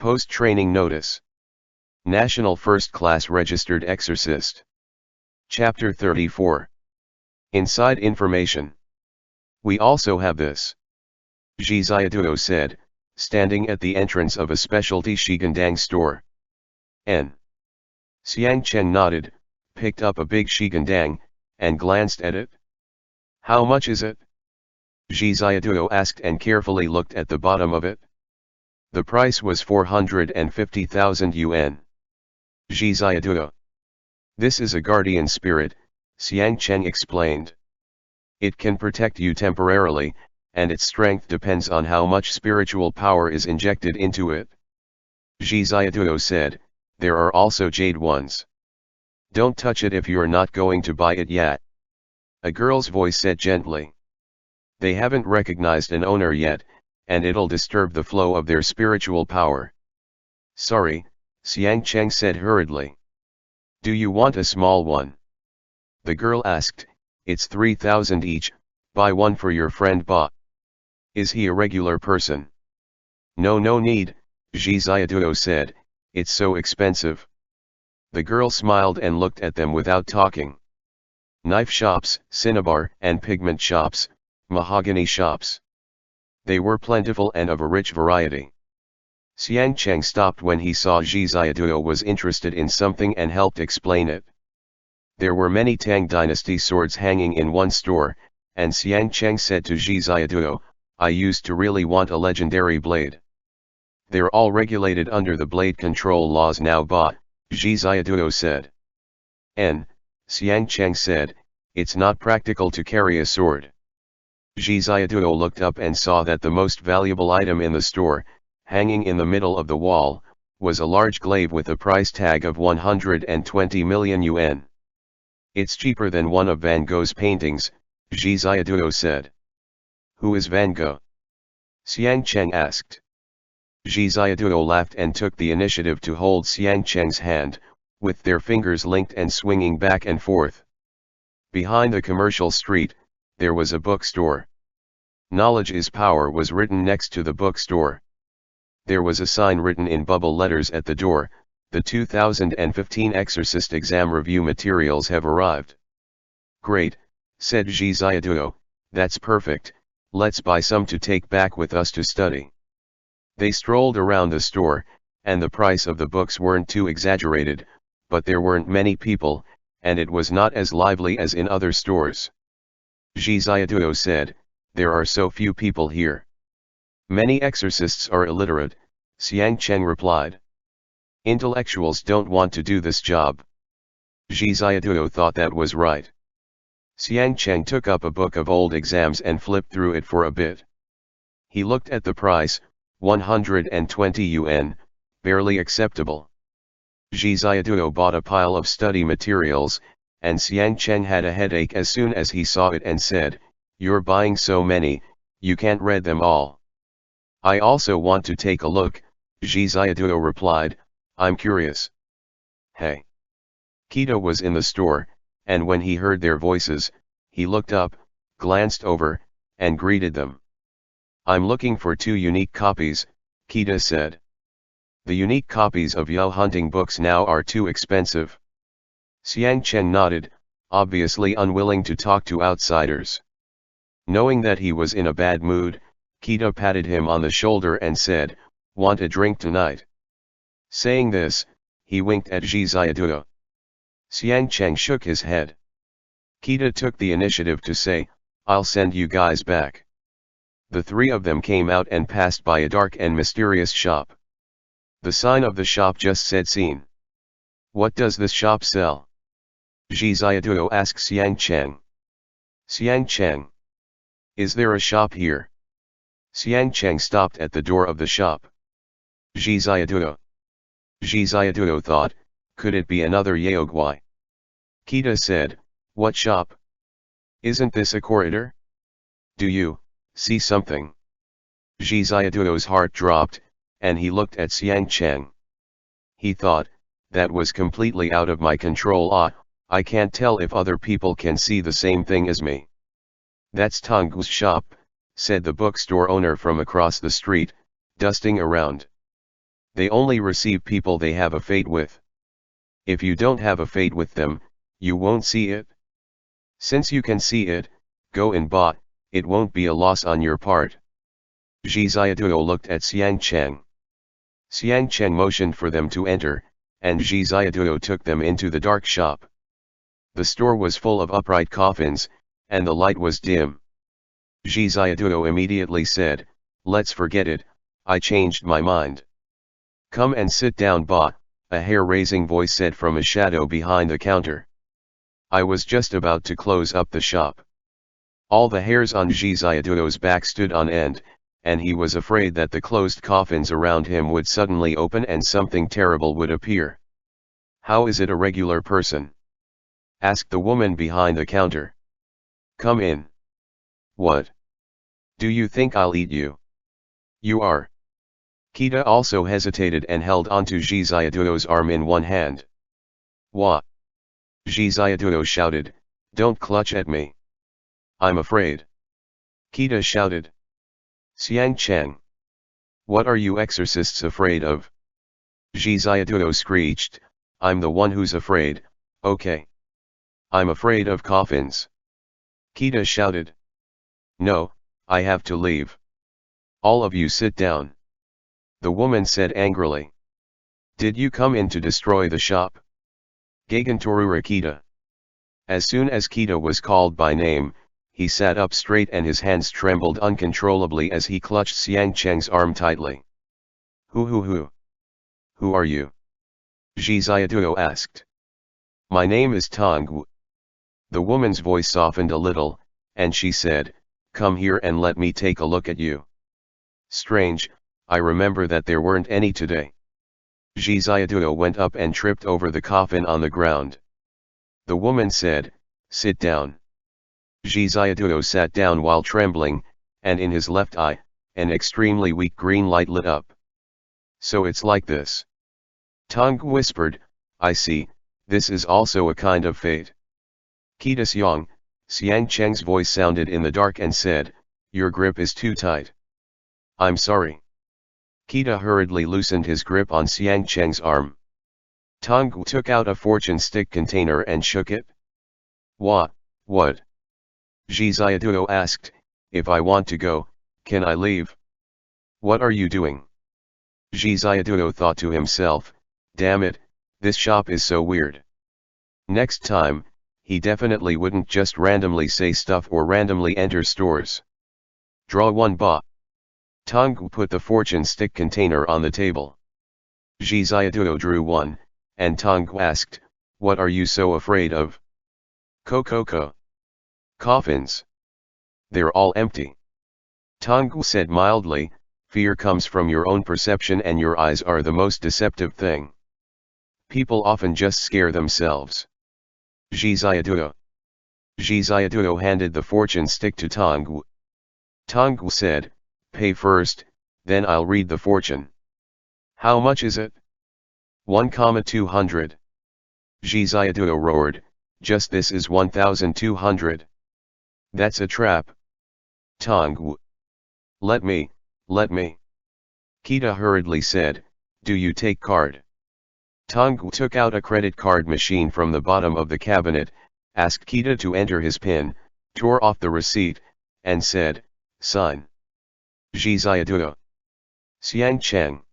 Post-training notice. National First-Class Registered Exorcist. Chapter 34. Inside information. We also have this. JIXIAN said, standing at the entrance of a specialty shigandang store. N. Xiang Cheng nodded, picked up a big shigandang, and glanced at it. How much is it? JIXIAN asked and carefully looked at the bottom of it. The price was 450,000 yuan. JIXIAN. This is a guardian spirit, Xiang Cheng explained. It can protect you temporarily, and its strength depends on how much spiritual power is injected into it. JIXIAN said, there are also jade ones. Don't touch it if you're not going to buy it yet. A girl's voice said gently. They haven't recognized an owner yet, and it'll disturb the flow of their spiritual power. Sorry, Xiang Cheng said hurriedly. Do you want a small one? The girl asked, it's 3,000 each, buy one for your friend Ba. Is he a regular person? No need, JIXIAN said, it's so expensive. The girl smiled and looked at them without talking. Knife shops, cinnabar and pigment shops, mahogany shops. They were plentiful and of a rich variety. Xiang Cheng stopped when he saw JIXIAN was interested in something and helped explain it. There were many Tang dynasty swords hanging in one store, and Xiang Cheng said to JIXIAN, I used to really want a legendary blade. They're all regulated under the blade control laws now, Ba, JIXIAN said. N. Xiang Cheng said, it's not practical to carry a sword. JIXIAN looked up and saw that the most valuable item in the store, hanging in the middle of the wall, was a large glaive with a price tag of 120 million yuan. It's cheaper than one of Van Gogh's paintings, JIXIAN said. Who is Van Gogh? Xiang Cheng asked. JIXIAN laughed and took the initiative to hold Xiang Cheng's hand, with their fingers linked and swinging back and forth. Behind the commercial street, there was a bookstore. Knowledge is power was written next to the bookstore. There was a sign written in bubble letters at the door, the 2015 Exorcist exam review materials have arrived. Great, said JIXIAN, that's perfect, let's buy some to take back with us to study. They strolled around the store, and the price of the books weren't too exaggerated, but there weren't many people, and it was not as lively as in other stores. JIXIAN said, there are so few people here. Many exorcists are illiterate, Xiang Cheng replied. Intellectuals don't want to do this job. JIXIAN thought that was right. Xiang Cheng took up a book of old exams and flipped through it for a bit. He looked at the price, 120 yuan, barely acceptable. JIXIAN bought a pile of study materials, and Xiang Cheng had a headache as soon as he saw it and said, you're buying so many, you can't read them all. I also want to take a look, JIXIAN replied, I'm curious. Hey. Kita was in the store, and when he heard their voices, he looked up, glanced over, and greeted them. I'm looking for 2 unique copies, Kita said. The unique copies of Yao hunting books now are too expensive. Xiang Cheng nodded, obviously unwilling to talk to outsiders. Knowing that he was in a bad mood, Kita patted him on the shoulder and said, want a drink tonight? Saying this, he winked at JIXIAN. Xiang Cheng shook his head. Kita took the initiative to say, I'll send you guys back. The 3 of them came out and passed by a dark and mysterious shop. The sign of the shop just said seen. What does this shop sell? JIXIAN asked Xiang Cheng. Xiang Cheng. Is there a shop here? Xiang Cheng stopped at the door of the shop. JIXIAN. JIXIAN thought, could it be another Yaogwai? Kita said, what shop? Isn't this a corridor? Do you see something? JIXIAN's heart dropped, and he looked at Xiang Cheng. He thought, that was completely out of my control. I can't tell if other people can see the same thing as me. That's Tonggu's shop, said the bookstore owner from across the street, dusting around. They only receive people they have a fate with. If you don't have a fate with them, you won't see it. Since you can see it, go and buy, it won't be a loss on your part. JIXIAN looked at Xiang Cheng. Xiang Cheng motioned for them to enter, and JIXIAN took them into the dark shop. The store was full of upright coffins, and the light was dim. JIXIAN immediately said, "Let's forget it, I changed my mind." "Come and sit down, Ba," a hair-raising voice said from a shadow behind the counter. I was just about to close up the shop. All the hairs on JIXIAN's back stood on end, and he was afraid that the closed coffins around him would suddenly open and something terrible would appear. "How is it a regular person?" asked the woman behind the counter. "Come in." "What? Do you think I'll eat you?" "You are." Kita also hesitated and held onto JIXIAN's arm in one hand. "What?" JIXIAN shouted, "Don't clutch at me. I'm afraid." Kita shouted. "Xiang Cheng. What are you exorcists afraid of?" JIXIAN screeched, "I'm the one who's afraid, okay. I'm afraid of coffins." Kita shouted. "No, I have to leave. All of you sit down." The woman said angrily. "Did you come in to destroy the shop?" Gagantorura Kita. As soon as Kita was called by name, he sat up straight and his hands trembled uncontrollably as he clutched Xiang Cheng's arm tightly. Who? Who are you?" JIXIAN asked. "My name is Tong." The woman's voice softened a little, and she said, "Come here and let me take a look at you." "Strange, I remember that there weren't any today." JIXIAN went up and tripped over the coffin on the ground. The woman said, "Sit down." JIXIAN sat down while trembling, and in his left eye, an extremely weak green light lit up. "So it's like this." Tong whispered, "I see, this is also a kind of fate." "Kita Xiang," Xiang Cheng's voice sounded in the dark and said, "Your grip is too tight." "I'm sorry." Kita hurriedly loosened his grip on Xiang Cheng's arm. Tong took out a fortune stick container and shook it. What? JIXIAN asked, "If I want to go, can I leave?" "What are you doing?" JIXIAN thought to himself, "Damn it, this shop is so weird." Next time, he definitely wouldn't just randomly say stuff or randomly enter stores. Draw one Ba. Tong put the fortune stick container on the table. JIXIAN drew one, and Tong asked, "What are you so afraid of?" Ko. "Coffins. They're all empty." Tong said mildly, "Fear comes from your own perception and your eyes are the most deceptive thing. People often just scare themselves." JIXIAN handed the fortune stick to Tong. Tong said, "Pay first, then I'll read the fortune." "How much is it?" 1,200. JIXIAN roared, "Just this is 1,200. That's a trap." Tong. Let me. Kita hurriedly said, "Do you take card?" Tong took out a credit card machine from the bottom of the cabinet, asked Kita to enter his PIN, tore off the receipt, and said, "Sign." JIXIAN. "Xiang Cheng.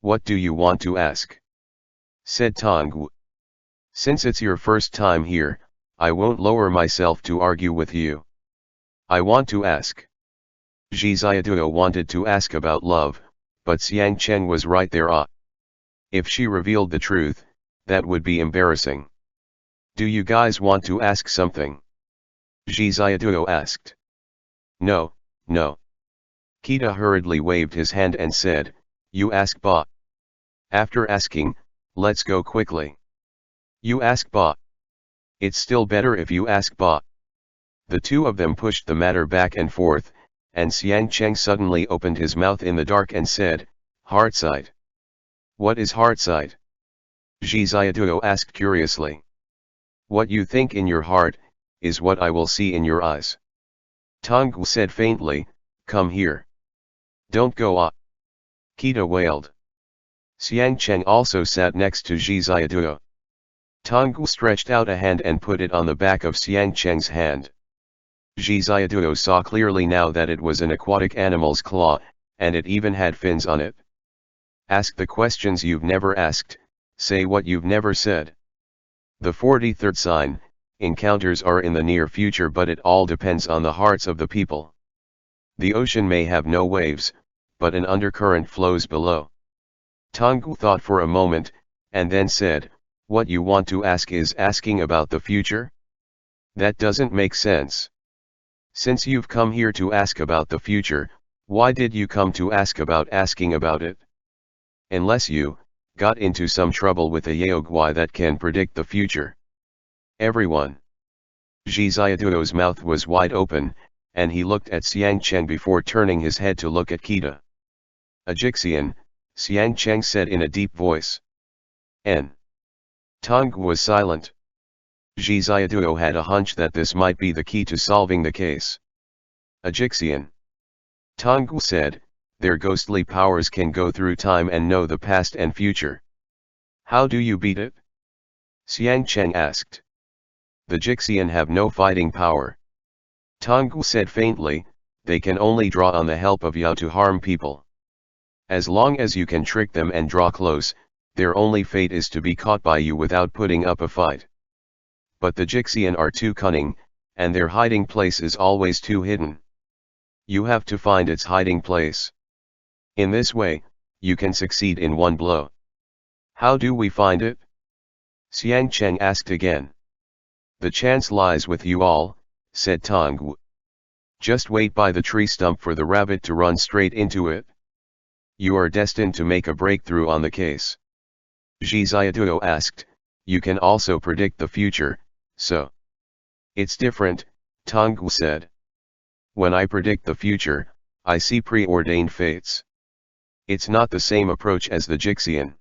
What do you want to ask?" said Tong. "Since it's your first time here, I won't lower myself to argue with you. I want to ask." JIXIAN wanted to ask about love, but Xiang Cheng was right there. If she revealed the truth, that would be embarrassing. "Do you guys want to ask something?" JIXIAN asked. No. Kita hurriedly waved his hand and said, "You ask Ba. After asking, let's go quickly." "You ask Ba. It's still better if you ask Ba." The two of them pushed the matter back and forth, and Xiang Cheng suddenly opened his mouth in the dark and said, "Heart sight." "What is heart sight?" JIXIAN asked curiously. "What you think in your heart, is what I will see in your eyes." Tong said faintly, "Come here." "Don't go. Kita wailed. Xiang Cheng also sat next to JIXIAN. Tonggu stretched out a hand and put it on the back of Xiang Cheng's hand. JIXIAN saw clearly now that it was an aquatic animal's claw, and it even had fins on it. Ask the questions you've never asked, say what you've never said. The 43rd sign, encounters are in the near future, but it all depends on the hearts of the people. The ocean may have no waves, but an undercurrent flows below. Tonggu thought for a moment, and then said, what you want to ask is asking about the future? That doesn't make sense. Since you've come here to ask about the future, why did you come to ask about asking about it? Unless you got into some trouble with a Yaogwai that can predict the future. Everyone. JIXIAN's mouth was wide open, and he looked at Xiang Cheng before turning his head to look at Kita. A JIXIAN, Xiang Cheng said in a deep voice. N. Tonggu was silent. JIXIAN had a hunch that this might be the key to solving the case. A JIXIAN. Tonggu said, their ghostly powers can go through time and know the past and future. How do you beat it? Xiang Cheng asked. The JIXIAN have no fighting power. Tonggu said faintly, they can only draw on the help of Yao to harm people. As long as you can trick them and draw close, their only fate is to be caught by you without putting up a fight. But the JIXIAN are too cunning, and their hiding place is always too hidden. You have to find its hiding place. In this way, you can succeed in one blow. How do we find it? Xiang Cheng asked again. The chance lies with you all, said Tonggu. Just wait by the tree stump for the rabbit to run straight into it. You are destined to make a breakthrough on the case. JIXIAN asked, you can also predict the future, so. It's different, Tonggu said. When I predict the future, I see preordained fates. It's not the same approach as the JIXIAN.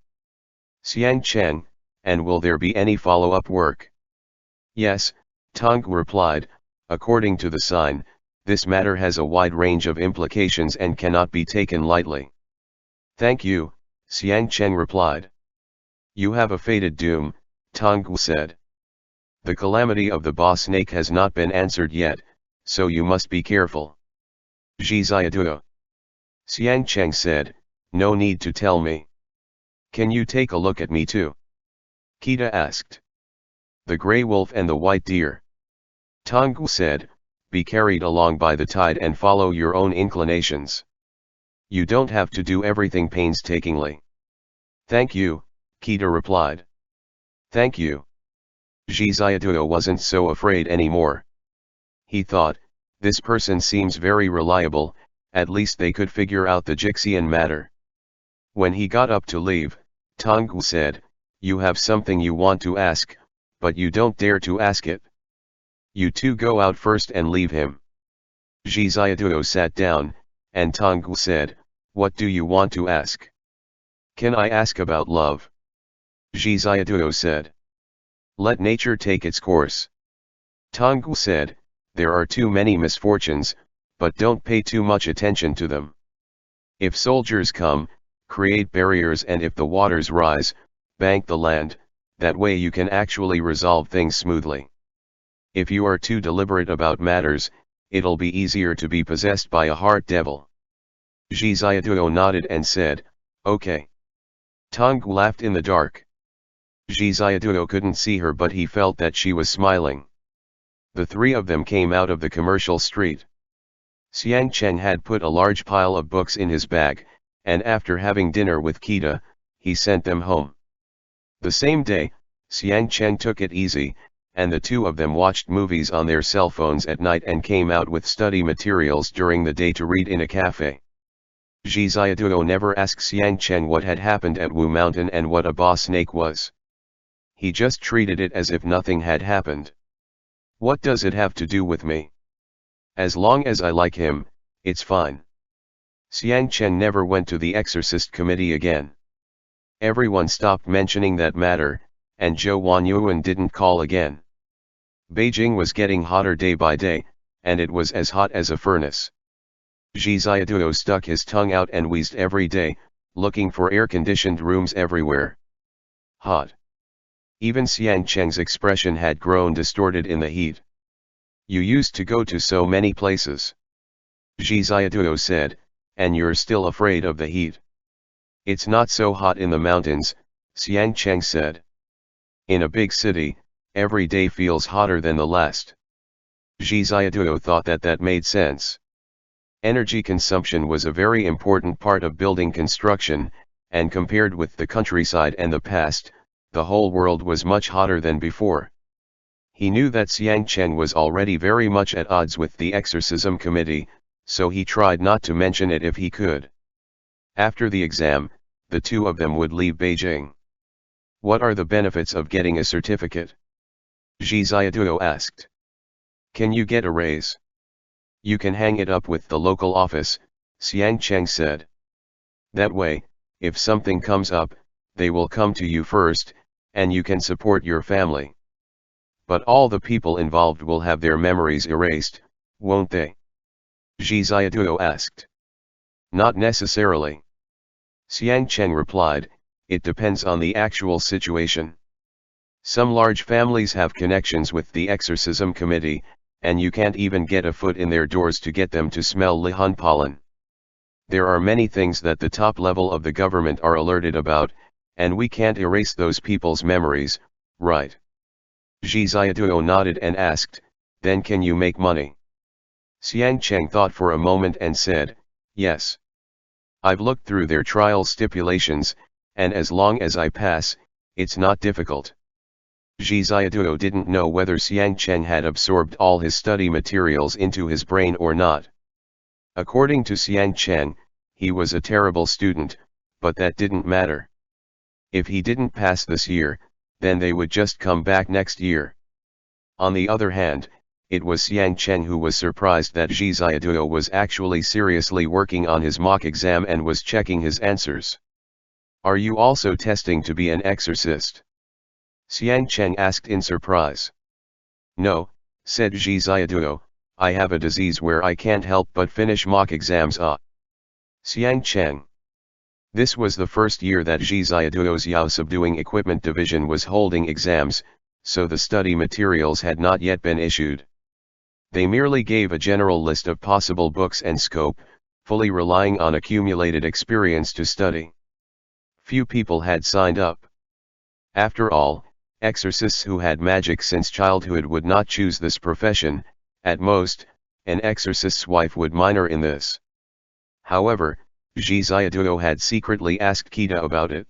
Xiang Cheng, and will there be any follow-up work? Yes, Tonggu replied, according to the sign, this matter has a wide range of implications and cannot be taken lightly. Thank you, Xiang Cheng replied. You have a fated doom, Tonggu said. The calamity of the boss snake has not been answered yet, so you must be careful. JIXIAN. Xiang Cheng said, no need to tell me. Can you take a look at me too? Kita asked. The gray wolf and the white deer. Tonggu said, be carried along by the tide and follow your own inclinations. You don't have to do everything painstakingly. Thank you, Kita replied. Thank you. JIXIAN wasn't so afraid anymore. He thought, this person seems very reliable, at least they could figure out the JIXIAN matter. When he got up to leave, Tonggu said, you have something you want to ask, but you don't dare to ask it. You two go out first and leave him. JIXIAN sat down, and Tonggu said, what do you want to ask? Can I ask about love? JIXIAN said. Let nature take its course. Tonggu said, there are too many misfortunes, but don't pay too much attention to them. If soldiers come, create barriers, and if the waters rise, bank the land, that way you can actually resolve things smoothly. If you are too deliberate about matters, it'll be easier to be possessed by a heart devil. JIXIAN nodded and said, okay. Tonggu laughed in the dark. JIXIAN couldn't see her, but he felt that she was smiling. The three of them came out of the commercial street. Xiang Cheng had put a large pile of books in his bag, and after having dinner with Kita, he sent them home. The same day, Xiang Cheng took it easy, and the two of them watched movies on their cell phones at night and came out with study materials during the day to read in a cafe. JIXIAN never asked Xiang Cheng what had happened at Wu Mountain and what a boss snake was. He just treated it as if nothing had happened. What does it have to do with me? As long as I like him, it's fine. Xiang Cheng never went to the Exorcist committee again. Everyone stopped mentioning that matter, and Zhou Wanyuan didn't call again. Beijing was getting hotter day by day, and it was as hot as a furnace. JIXIAN stuck his tongue out and wheezed every day, looking for air-conditioned rooms everywhere. Hot. Even Xiang Cheng's expression had grown distorted in the heat. You used to go to so many places, JIXIAN said, and you're still afraid of the heat. It's not so hot in the mountains, Xiang Cheng said. In a big city, every day feels hotter than the last. JIXIAN thought that made sense. Energy consumption was a very important part of building construction, and compared with the countryside and the past, the whole world was much hotter than before. He knew that Xiang Cheng was already very much at odds with the exorcism committee, so he tried not to mention it if he could. After the exam, the two of them would leave Beijing. What are the benefits of getting a certificate? JIXIAN asked. Can you get a raise? You can hang it up with the local office, Xiang Cheng said. That way, if something comes up, they will come to you first, and you can support your family. But all the people involved will have their memories erased, won't they? JIXIAN asked. Not necessarily. Xiang Cheng replied, it depends on the actual situation. Some large families have connections with the exorcism committee, and you can't even get a foot in their doors to get them to smell Lihun pollen. There are many things that the top level of the government are alerted about, and we can't erase those people's memories, right? JIXIAN nodded and asked, then can you make money? Xiang Cheng thought for a moment and said, yes. I've looked through their trial stipulations, and as long as I pass, it's not difficult. JIXIAN didn't know whether Xiang Cheng had absorbed all his study materials into his brain or not. According to Xiang Cheng, he was a terrible student, but that didn't matter. If he didn't pass this year, then they would just come back next year. On the other hand, it was Xiang Cheng who was surprised that JIXIAN was actually seriously working on his mock exam and was checking his answers. Are you also testing to be an exorcist? Xiang Cheng asked in surprise. No, said JIXIAN, I have a disease where I can't help but finish mock exams. Xiang Cheng. This was the first year that JIXIAN's Yao Subduing Equipment Division was holding exams, so the study materials had not yet been issued. They merely gave a general list of possible books and scope, fully relying on accumulated experience to study. Few people had signed up. After all, exorcists who had magic since childhood would not choose this profession. At most, an exorcist's wife would minor in this. However, JIXIAN had secretly asked Kita about it.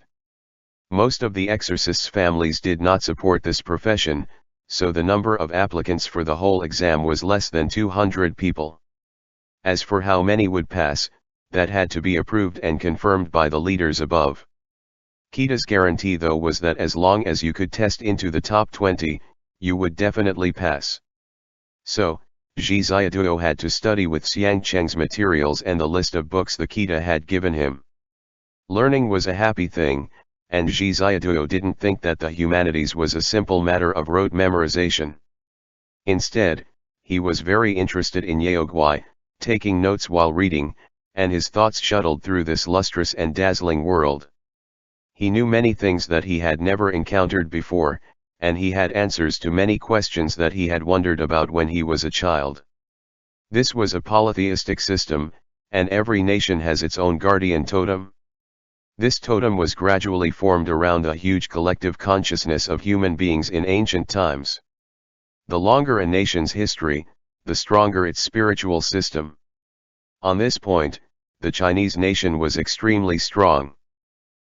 Most of the exorcists' families did not support this profession, so the number of applicants for the whole exam was less than 200 people. As for how many would pass, that had to be approved and confirmed by the leaders above. Kita's guarantee though was that as long as you could test into the top 20, you would definitely pass. So, JIXIAN had to study with Xiang Cheng's materials and the list of books the Kita had given him. Learning was a happy thing, and JIXIAN didn't think that the humanities was a simple matter of rote memorization. Instead, he was very interested in Yaoguai, taking notes while reading, and his thoughts shuttled through this lustrous and dazzling world. He knew many things that he had never encountered before, and he had answers to many questions that he had wondered about when he was a child. This was a polytheistic system, and every nation has its own guardian totem. This totem was gradually formed around the huge collective consciousness of human beings in ancient times. The longer a nation's history, the stronger its spiritual system. On this point, the Chinese nation was extremely strong.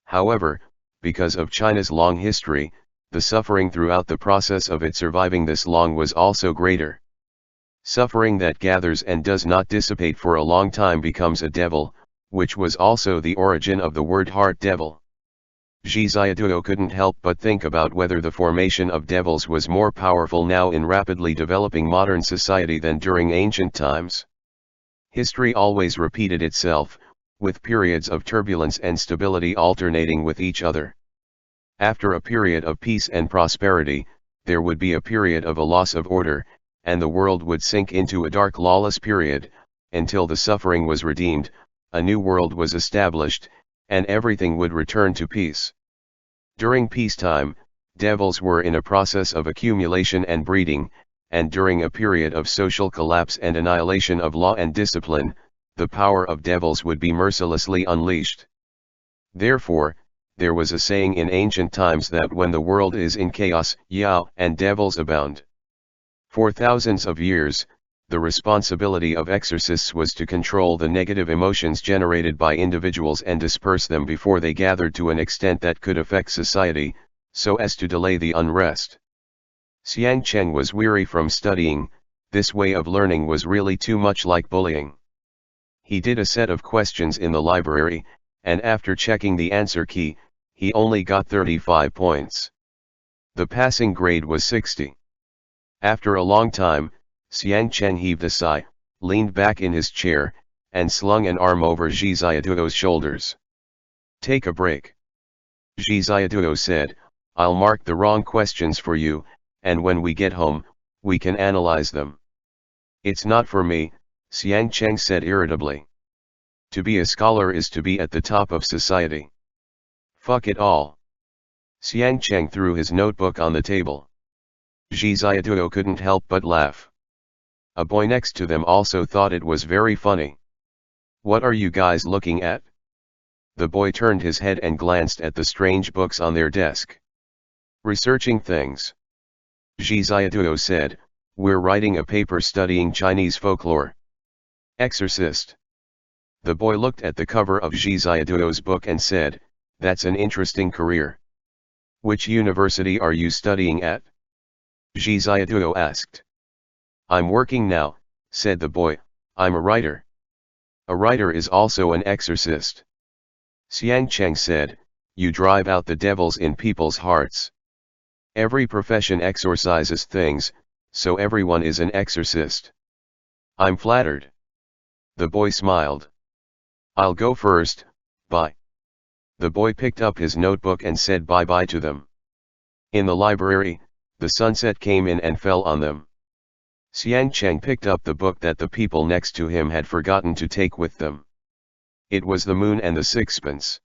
However, because of China's long history, the suffering throughout the process of it surviving this long was also greater. Suffering that gathers and does not dissipate for a long time becomes a devil, which was also the origin of the word heart devil. JIXIAN couldn't help but think about whether the formation of devils was more powerful now in rapidly developing modern society than during ancient times. History always repeated itself, with periods of turbulence and stability alternating with each other. After a period of peace and prosperity, there would be a period of a loss of order, and the world would sink into a dark lawless period, until the suffering was redeemed, a new world was established, and everything would return to peace. During peacetime, devils were in a process of accumulation and breeding, and during a period of social collapse and annihilation of law and discipline, the power of devils would be mercilessly unleashed. Therefore, there was a saying in ancient times that when the world is in chaos, Yao and devils abound. For thousands of years, the responsibility of exorcists was to control the negative emotions generated by individuals and disperse them before they gathered to an extent that could affect society, so as to delay the unrest. Xiang Cheng was weary from studying. This way of learning was really too much like bullying. He did a set of questions in the library, and after checking the answer key, he only got 35 points. The passing grade was 60. After a long time, Xiang Cheng heaved a sigh, leaned back in his chair, and slung an arm over Zhi Ziaduo's shoulders. "Take a break," Zhi Ziaduo said. "I'll mark the wrong questions for you, and when we get home, we can analyze them." "It's not for me," Xiang Cheng said irritably. "To be a scholar is to be at the top of society." "Fuck it all." Xiang Cheng threw his notebook on the table. Zhi Ziaduo couldn't help but laugh. A boy next to them also thought it was very funny. "What are you guys looking at?" The boy turned his head and glanced at the strange books on their desk. "Researching things," Zhi Ziaduo said. "We're writing a paper studying Chinese folklore." "Exorcist." The boy looked at the cover of Zhi Ziaduo's book and said, "That's an interesting career. Which university are you studying at?" Zhi Ziaduo asked. "I'm working now," said the boy. "I'm a writer." "A writer is also an exorcist." Xiang Cheng said, "You drive out the devils in people's hearts. Every profession exorcises things, so everyone is an exorcist." "I'm flattered." The boy smiled. "I'll go first, bye." The boy picked up his notebook and said bye-bye to them. In the library, the sunset came in and fell on them. Xiang Cheng picked up the book that the people next to him had forgotten to take with them. It was The Moon and the Sixpence.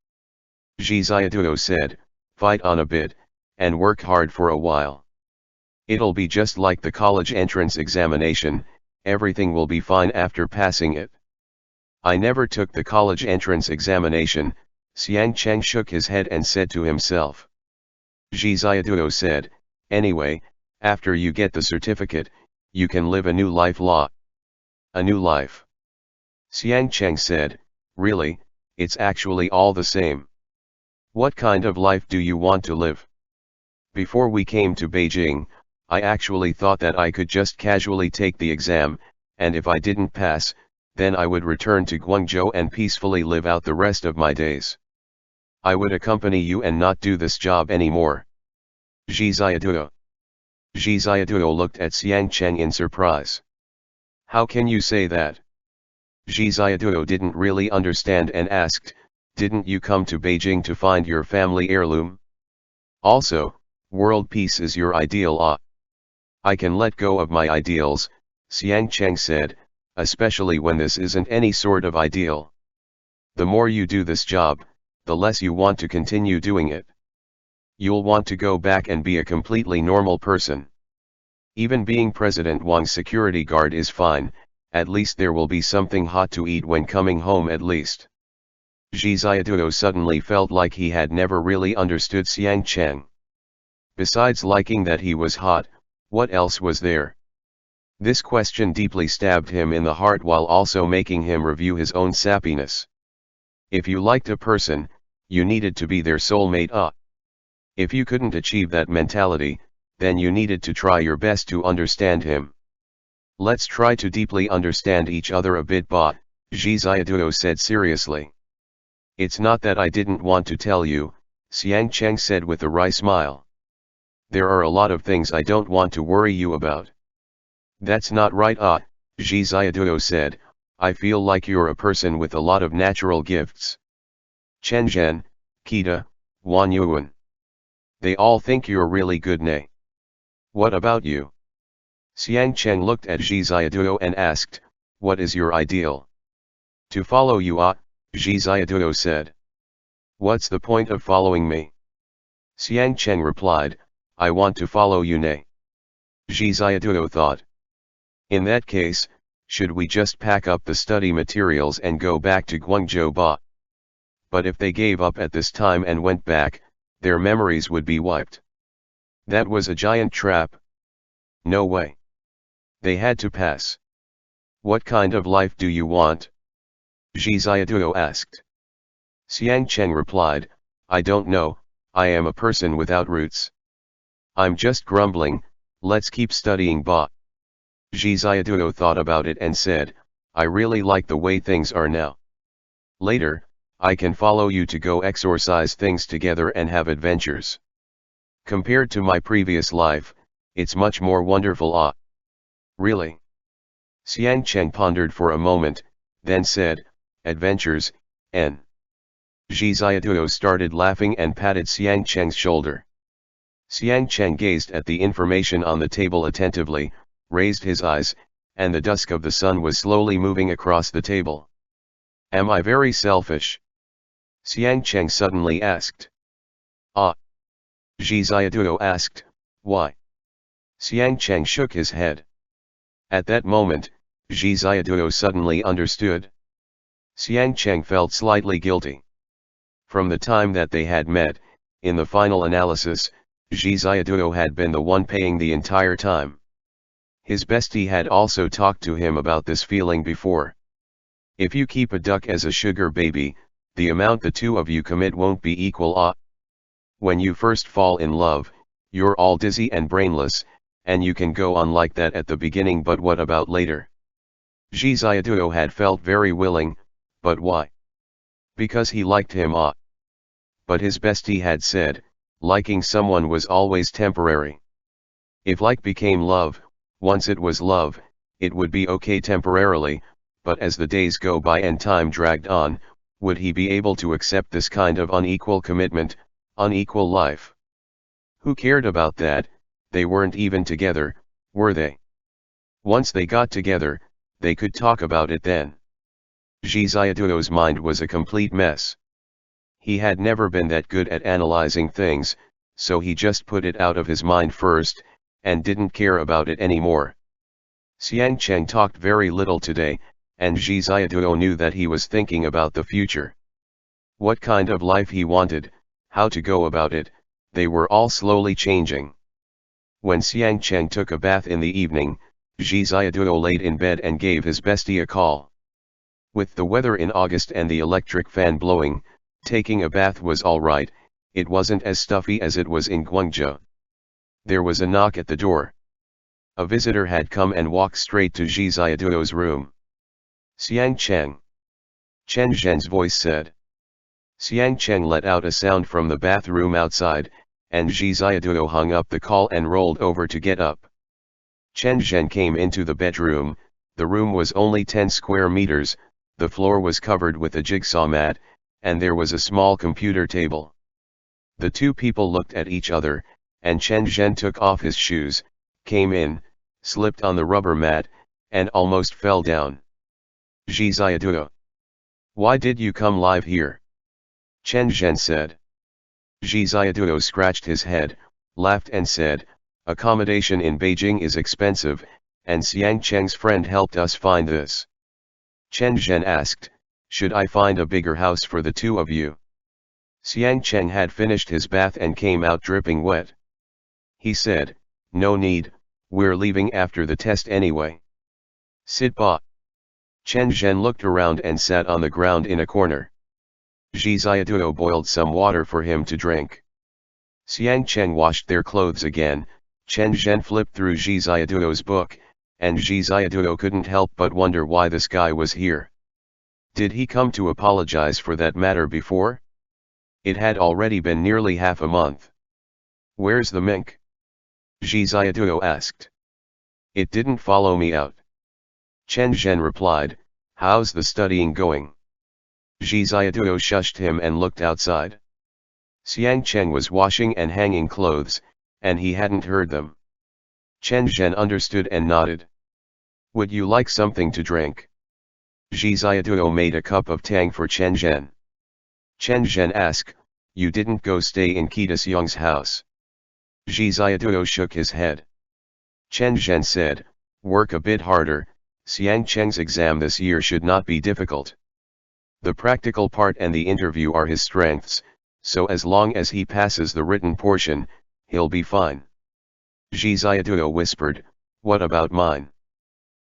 Zhi Ziaduo said, "Fight on a bit, and work hard for a while. It'll be just like the college entrance examination, everything will be fine after passing it." "I never took the college entrance examination," Xiang Cheng shook his head and said to himself. Zhi Ziaduo said, "Anyway, after you get the certificate, you can live a new life." "A new life?" Xiang Cheng said, "Really, it's actually all the same. What kind of life do you want to live?" "Before we came to Beijing, I actually thought that I could just casually take the exam, and if I didn't pass, then I would return to Guangzhou and peacefully live out the rest of my days. I would accompany you and not do this job anymore." Zhi Ziaduo. Zhi Ziaduo looked at Xiang Cheng in surprise. "How can you say that?" Zhi Ziaduo didn't really understand and asked, "Didn't you come to Beijing to find your family heirloom? Also, world peace is your ideal." "I can let go of my ideals," Xiang Cheng said, "especially when this isn't any sort of ideal. The more you do this job, the less you want to continue doing it. You'll want to go back and be a completely normal person. Even being President Wang's security guard is fine, at least there will be something hot to eat when coming home at least." Zhi Ziaduo suddenly felt like he had never really understood Xiang Cheng. Besides liking that he was hot, what else was there? This question deeply stabbed him in the heart while also making him review his own sappiness. If you liked a person, you needed to be their soulmate. If you couldn't achieve that mentality, then you needed to try your best to understand him. "Let's try to deeply understand each other a bit, Zhi Ziaduo said seriously. "It's not that I didn't want to tell you," Xiang Cheng said with a wry smile. "There are a lot of things I don't want to worry you about." "That's not right, Zhi Ziaduo said. "I feel like you're a person with a lot of natural gifts. Chen Zhen, Kita, Wan Yuan. They all think you're really good, nay. What about you?" Xiang Cheng looked at Zhi Ziaduo and asked, "What is your ideal?" "To follow you, Zhi Ziaduo said. What's the point of following me? Xiang Cheng replied, I want to follow you nay. JIXIAN thought. In that case, should we just pack up the study materials and go back to Guangzhou Ba? But if they gave up at this time and went back, their memories would be wiped. That was a giant trap. No way. They had to pass. What kind of life do you want? JIXIAN asked. Xiang Cheng replied, I don't know, I am a person without roots. I'm just grumbling, let's keep studying Ba. JIXIAN thought about it and said, I really like the way things are now. Later, I can follow you to go exorcise things together and have adventures. Compared to my previous life, it's much more wonderful. Ah. Really? Xiang Cheng pondered for a moment, then said, adventures, n. JIXIAN started laughing and patted Xiang Cheng's shoulder. Xiang Cheng gazed at the information on the table attentively, raised his eyes, and the dusk of the sun was slowly moving across the table. Am I very selfish? Xiang Cheng suddenly asked. Ah. JIXIAN asked, why? Xiang Cheng shook his head. At that moment, JIXIAN suddenly understood. Xiang Cheng felt slightly guilty. From the time that they had met, in the final analysis, JIXIAN had been the one paying the entire time. His bestie had also talked to him about this feeling before. If you keep a duck as a sugar baby, the amount the two of you commit won't be equal. Ah. When you first fall in love, you're all dizzy and brainless, and you can go on like that at the beginning, but what about later? JIXIAN had felt very willing, but why? Because he liked him. Ah. But his bestie had said, liking someone was always temporary. If like became love, once it was love, it would be okay temporarily, but as the days go by and time dragged on, would he be able to accept this kind of unequal commitment, unequal life? Who cared about that? They weren't even together, were they? Once they got together, they could talk about it then. JIXIAN's mind was a complete mess. He had never been that good at analyzing things, so he just put it out of his mind first, and didn't care about it anymore. Xiang Cheng talked very little today, and JIXIAN knew that he was thinking about the future. What kind of life he wanted, how to go about it, they were all slowly changing. When Xiang Cheng took a bath in the evening, JIXIAN laid in bed and gave his bestie a call. With the weather in August and the electric fan blowing, taking a bath was alright, it wasn't as stuffy as it was in Guangzhou. There was a knock at the door. A visitor had come and walked straight to JIXIAN's room. Xiang Cheng. Chen Zhen's voice said. Xiang Cheng let out a sound from the bathroom outside, and JIXIAN hung up the call and rolled over to get up. Chen Zhen came into the bedroom. The room was only 10 square meters, the floor was covered with a jigsaw mat, and there was a small computer table. The two people looked at each other, and Chen Zhen took off his shoes, came in, slipped on the rubber mat, and almost fell down. JIXIAN. Why did you come live here? Chen Zhen said. JIXIAN scratched his head, laughed and said, accommodation in Beijing is expensive, and Xiang Cheng's friend helped us find this. Chen Zhen asked, should I find a bigger house for the two of you? Xiang Cheng had finished his bath and came out dripping wet. He said, no need, we're leaving after the test anyway. Sit ba. Chen Zhen looked around and sat on the ground in a corner. JIXIAN boiled some water for him to drink. Xiang Cheng washed their clothes again. Chen Zhen flipped through JIXIAN's book, and JIXIAN couldn't help but wonder why this guy was here. Did he come to apologize for that matter before? It had already been nearly half a month. Where's the mink? JIXIAN asked. It didn't follow me out. Chen Zhen replied, how's the studying going? JIXIAN shushed him and looked outside. Xiang Cheng was washing and hanging clothes, and he hadn't heard them. Chen Zhen understood and nodded. Would you like something to drink? JIXIAN made a cup of tang for Chen Zhen. Chen Zhen asked, you didn't go stay in Qi Xiang's house? JIXIAN shook his head. Chen Zhen said, work a bit harder, Xiang Cheng's exam this year should not be difficult. The practical part and the interview are his strengths, so as long as he passes the written portion, he'll be fine. JIXIAN whispered, what about mine?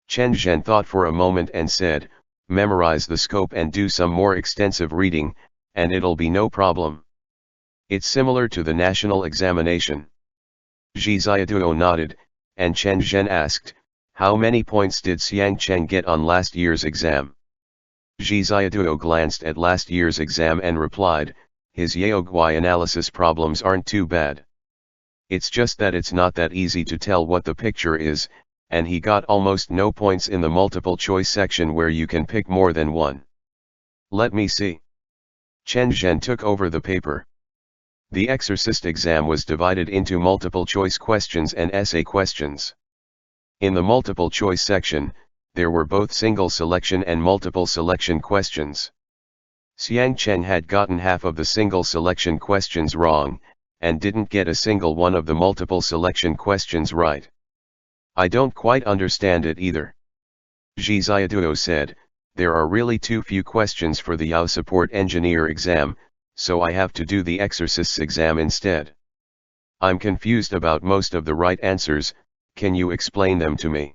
Chen Zhen thought for a moment and said, memorize the scope and do some more extensive reading, and it'll be no problem. It's similar to the national examination. JIXIAN nodded, and Chen Zhen asked, how many points did Xiang Cheng get on last year's exam? JIXIAN glanced at last year's exam and replied, his Yaoguai analysis problems aren't too bad. It's just that it's not that easy to tell what the picture is, and he got almost no points in the multiple choice section where you can pick more than one. Let me see. Chen Zhen took over the paper. The Exorcist exam was divided into multiple choice questions and essay questions. In the multiple choice section, there were both single selection and multiple selection questions. Xiang Cheng had gotten half of the single selection questions wrong, and didn't get a single one of the multiple selection questions right. I don't quite understand it either. JIXIAN said, there are really too few questions for the Yao support engineer exam, so I have to do the Exorcist's exam instead. I'm confused about most of the right answers, can you explain them to me?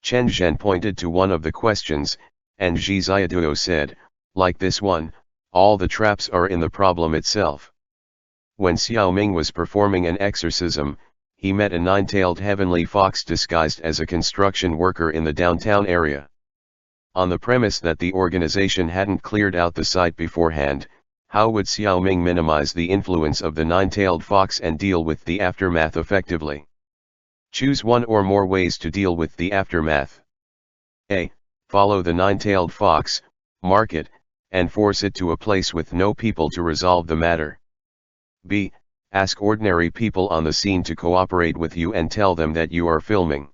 Chen Zhen pointed to one of the questions, and JIXIAN said, like this one, all the traps are in the problem itself. When Xiao Ming was performing an exorcism, he met a nine-tailed heavenly fox disguised as a construction worker in the downtown area. On the premise that the organization hadn't cleared out the site beforehand, how would Xiao Ming minimize the influence of the nine-tailed fox and deal with the aftermath effectively? Choose one or more ways to deal with the aftermath. A. Follow the nine-tailed fox, mark it, and force it to a place with no people to resolve the matter. B. Ask ordinary people on the scene to cooperate with you and tell them that you are filming.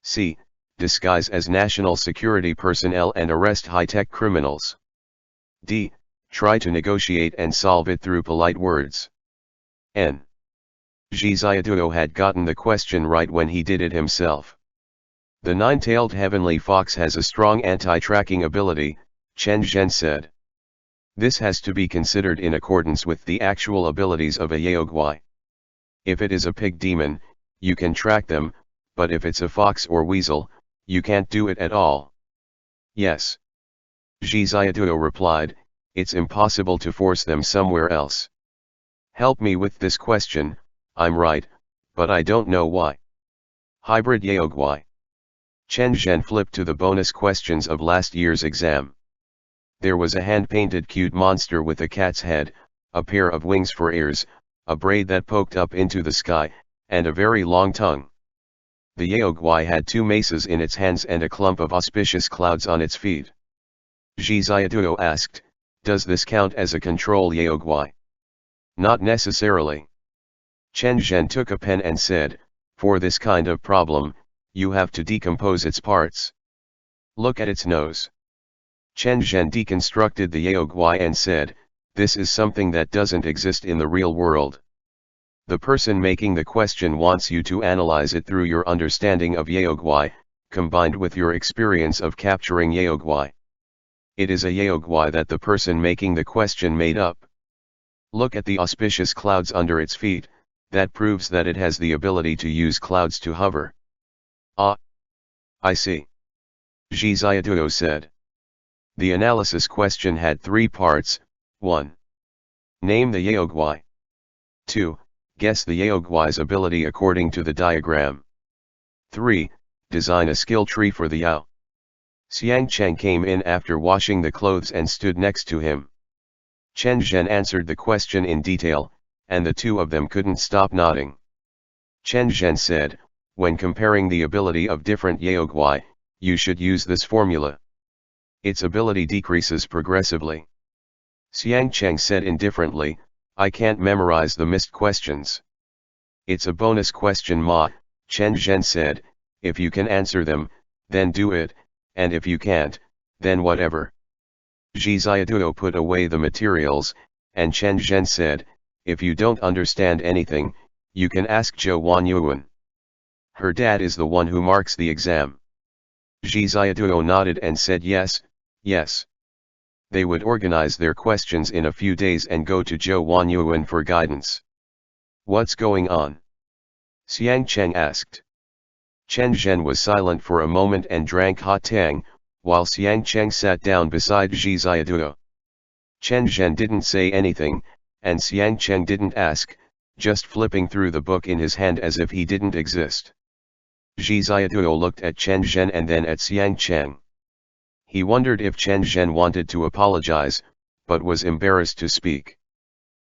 C. Disguise as national security personnel and arrest high-tech criminals. D. Try to negotiate and solve it through polite words. N. JIXIAN had gotten the question right when he did it himself. The nine-tailed heavenly fox has a strong anti-tracking ability, Chen Zhen said. This has to be considered in accordance with the actual abilities of a Yaoguai. If it is a pig demon, you can track them, but if it's a fox or weasel, you can't do it at all. Yes. JIXIAN replied, it's impossible to force them somewhere else. Help me with this question, I'm right, but I don't know why. Hybrid Yaoguai. Chen Zhen flipped to the bonus questions of last year's exam. There was a hand-painted cute monster with a cat's head, a pair of wings for ears, a braid that poked up into the sky, and a very long tongue. The Yaoguai had two maces in its hands and a clump of auspicious clouds on its feet. JIXIAN asked, does this count as a control Yaoguai? Not necessarily. Chen Zhen took a pen and said, for this kind of problem, you have to decompose its parts. Look at its nose. Chen Zhen deconstructed the Yaoguai and said, this is something that doesn't exist in the real world. The person making the question wants you to analyze it through your understanding of Yaoguai, combined with your experience of capturing Yaoguai. It is a Yaoguai that the person making the question made up. Look at the auspicious clouds under its feet, that proves that it has the ability to use clouds to hover. Ah! I see. JIXIAN said. The analysis question had 3 parts, 1. Name the Yaoguai. 2. Guess the Yaoguai's ability according to the diagram. 3. Design a skill tree for the Yao. Xiang Cheng came in after washing the clothes and stood next to him. Chen Zhen answered the question in detail, and the two of them couldn't stop nodding. Chen Zhen said, when comparing the ability of different Yaoguai, you should use this formula. Its ability decreases progressively. Xiang Cheng said indifferently, I can't memorize the missed questions. It's a bonus question ma, Chen Zhen said, if you can answer them, then do it, and if you can't, then whatever. JIXIAN put away the materials, and Chen Zhen said, "If you don't understand anything, you can ask Zhou Wanyuan. Her dad is the one who marks the exam." JIXIAN nodded and said yes, yes. They would organize their questions in a few days and go to Zhou Wanyuan for guidance. "What's going on?" Xiang Cheng asked. Chen Zhen was silent for a moment and drank hot tang, while Xiang Cheng sat down beside JIXIAN. Chen Zhen didn't say anything, and Xiang Cheng didn't ask, just flipping through the book in his hand as if he didn't exist. JIXIAN looked at Chen Zhen and then at Xiang Cheng. He wondered if Chen Zhen wanted to apologize, but was embarrassed to speak.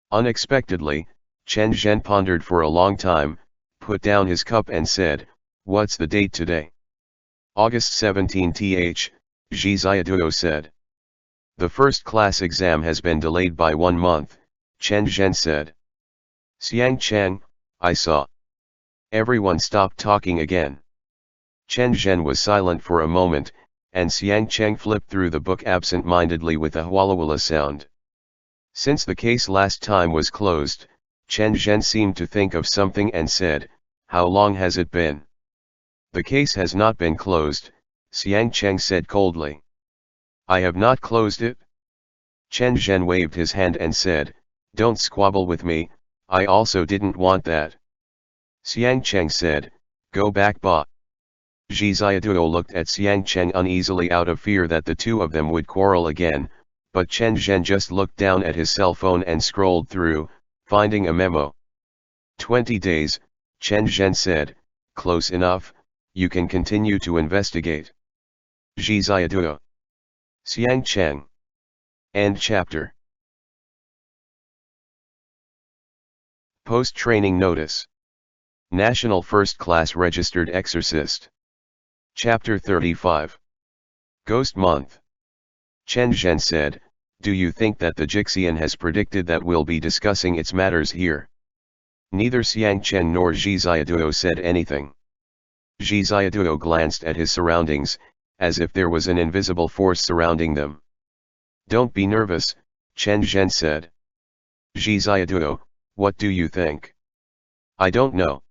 Unexpectedly, Chen Zhen pondered for a long time, put down his cup and said, "What's the date today?" "August 17th, JIXIAN said. "The first class exam has been delayed by 1 month, Chen Zhen said. "Xiang Cheng, I saw." Everyone stopped talking again. Chen Zhen was silent for a moment, and Xiang Cheng flipped through the book absent-mindedly with a walla sound. Since the case last time was closed, Chen Zhen seemed to think of something and said, "How long has it been?" "The case has not been closed," Xiang Cheng said coldly. "I have not closed it?" Chen Zhen waved his hand and said, "Don't squabble with me, I also didn't want that." Xiang Cheng said, "Go back ba." JIXIAN looked at Xiang Cheng uneasily out of fear that the two of them would quarrel again, but Chen Zhen just looked down at his cell phone and scrolled through, finding a memo. 20 days, Chen Zhen said, "Close enough, you can continue to investigate." JIXIAN. Xiang Cheng. End chapter. Post-training notice. National First Class Registered Exorcist. Chapter 35. Ghost Month. Chen Zhen said, "Do you think that the JIXIAN has predicted that we'll be discussing its matters here?" Neither Xiang Cheng nor JIXIAN said anything. JIXIAN glanced at his surroundings, as if there was an invisible force surrounding them. "Don't be nervous," Chen Zhen said. JIXIAN, "What do you think?" "I don't know."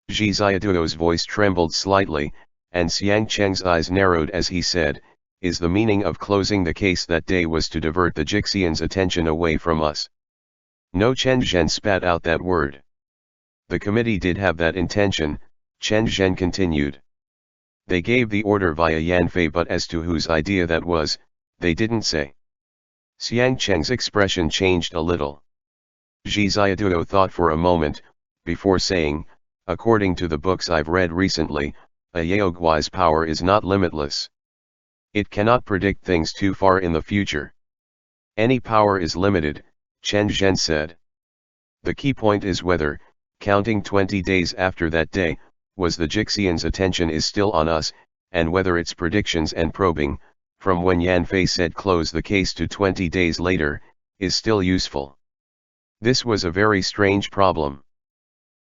JIXIAN's voice trembled slightly, and Xiang Cheng's eyes narrowed as he said, "Is the meaning of closing the case that day was to divert the JIXIAN's attention away from us?" "No." Chen Zhen spat out that word. "The committee did have that intention," Chen Zhen continued. "They gave the order via Yanfei, but as to whose idea that was, they didn't say." Xiang Cheng's expression changed a little. JIXIAN thought for a moment, before saying, "According to the books I've read recently, a Yaoguai's power is not limitless. It cannot predict things too far in the future." "Any power is limited," Chen Zhen said. "The key point is whether, counting 20 days after that day, was the JIXIAN's attention is still on us, and whether its predictions and probing, from when Yanfei said close the case to 20 days later, is still useful." This was a very strange problem.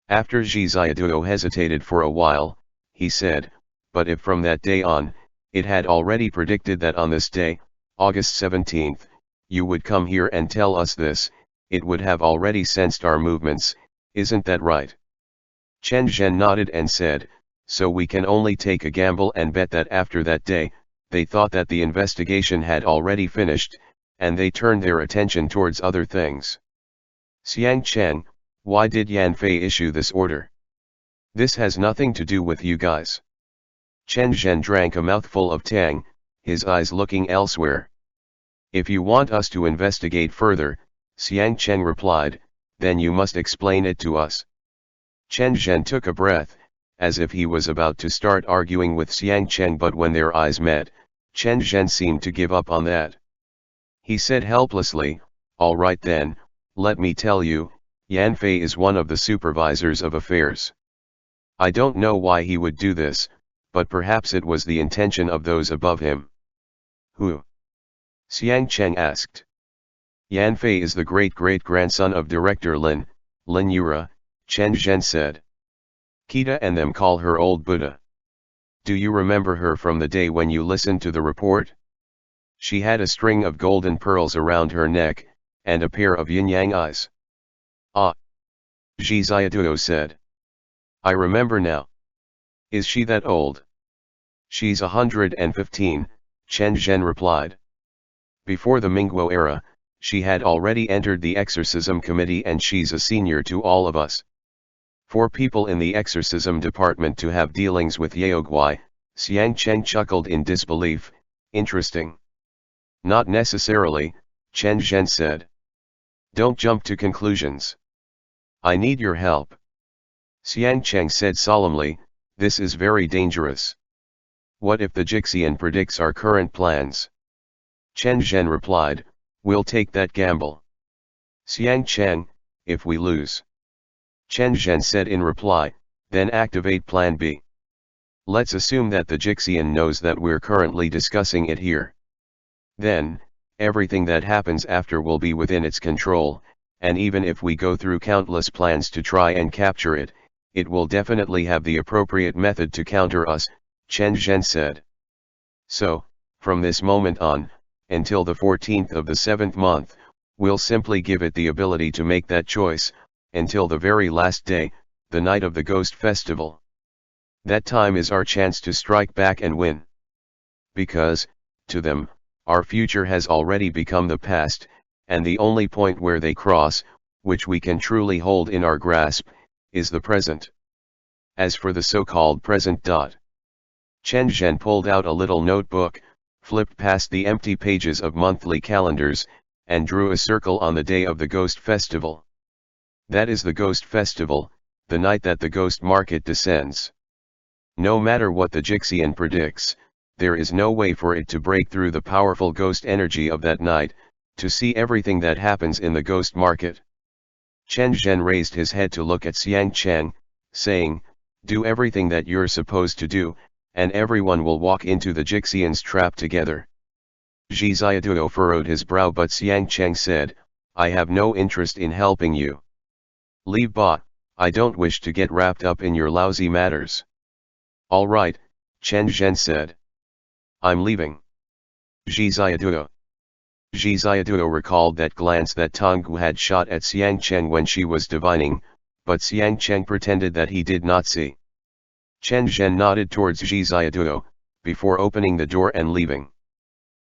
After JIXIAN hesitated for a while, he said, "But if from that day on, it had already predicted that on this day, August 17th, you would come here and tell us this, it would have already sensed our movements, isn't that right?" Chen Zhen nodded and said, "So we can only take a gamble and bet that after that day, they thought that the investigation had already finished, and they turned their attention towards other things." "Xiang Cheng, why did Yanfei issue this order?" "This has nothing to do with you guys." Chen Zhen drank a mouthful of tang, his eyes looking elsewhere. "If you want us to investigate further," Xiang Cheng replied, "then you must explain it to us." Chen Zhen took a breath, as if he was about to start arguing with Xiang Cheng, but when their eyes met, Chen Zhen seemed to give up on that. He said helplessly, "All right then, let me tell you, Yanfei is one of the supervisors of affairs. I don't know why he would do this, but perhaps it was the intention of those above him." "Who?" Xiang Cheng asked. "Yanfei is the great-great-grandson of Director Lin Yura," Chen Zhen said. "Kita and them call her Old Buddha. Do you remember her from the day when you listened to the report?" She had a string of golden pearls around her neck, and a pair of yin-yang eyes. Ah! JIXIAN said. I remember now. Is she that old? She's 115, Chen Zhen replied. Before the Mingguo era, she had already entered the exorcism committee and she's a senior to all of us. For people in the exorcism department to have dealings with Yaoguai, Xiang Cheng chuckled in disbelief. Interesting. Not necessarily, Chen Zhen said. Don't jump to conclusions. I need your help. Xiang Cheng said solemnly, this is very dangerous. What if the JIXIAN predicts our current plans? Chen Zhen replied, we'll take that gamble. Xiang Cheng, if we lose. Chen Zhen said in reply, then activate Plan B. Let's assume that the JIXIAN knows that we're currently discussing it here. Then, everything that happens after will be within its control, and even if we go through countless plans to try and capture it, it will definitely have the appropriate method to counter us, Chen Zhen said. So, from this moment on, until the 14th of the 7th month, we'll simply give it the ability to make that choice, until the very last day, the night of the Ghost Festival. That time is our chance to strike back and win. Because, to them, our future has already become the past, and the only point where they cross, which we can truly hold in our grasp, is the present. As for the so-called present. Chen Zhen pulled out a little notebook, flipped past the empty pages of monthly calendars, and drew a circle on the day of the Ghost Festival. That is the Ghost Festival, the night that the Ghost Market descends. No matter what the JIXIAN predicts, there is no way for it to break through the powerful ghost energy of that night, to see everything that happens in the Ghost Market. Chen Zhen raised his head to look at Xiang Cheng, saying, do everything that you're supposed to do, and everyone will walk into the JIXIAN's trap together. JIXIAN furrowed his brow, but Xiang Cheng said, I have no interest in helping you. Leave ba, I don't wish to get wrapped up in your lousy matters. All right, Chen Zhen said. I'm leaving. JIXIAN recalled that glance that Tonggu had shot at Xiang Cheng when she was divining, but Xiang Cheng pretended that he did not see. Chen Zhen nodded towards JIXIAN, before opening the door and leaving.